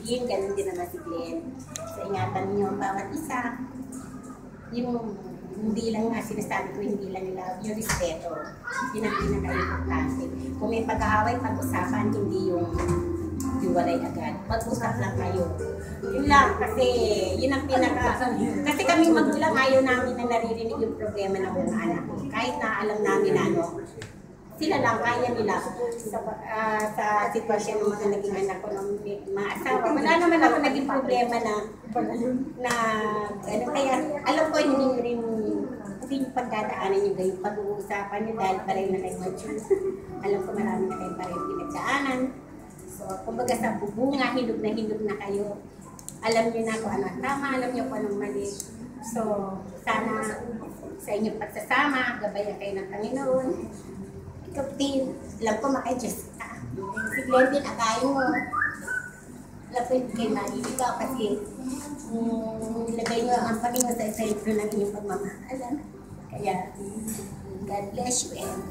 Yun, ganun din naman si Glenn. So, ingatan niyo ang bawat isa. Yung hindi lang nga sinasabi ko, hindi lang nila yung respeto. Yun ang pinaka-importante. Kung may pag-aaway, pag-usapan, hindi yung hiwalay agad. Mag-usap lang kayo. Yun lang, kasi yun ang kasi kami magulang, ayaw namin na naririnig yung problema ng mga anak. Kahit na alam namin na sila lang, kaya nila sa sitwasyon ng mga naging anak ko ng mga asawa. Wala naman ako naging problema na kaya alam ko hindi rin yung pagdadaanan nyo kayo, pag-uusapan nyo dahil pareho na kayo mature. Alam ko marami na kayo pareho pinagdaanan. So, kumbaga sa bubunga, hinug na kayo. Alam nyo na kung ano ang tama, alam nyo kung anong mali. So, sana sa inyong pagsasama, gabayan kayo ng Panginoon. Ikaw din, alam ko maka-adjust ka. Si Glenn din, akayin mo. Alam ko hindi kayo maliligaw kasi ilagay nyo ang Panginoon sa sentro ng inyong pagmamahalan. Kaya, God bless you and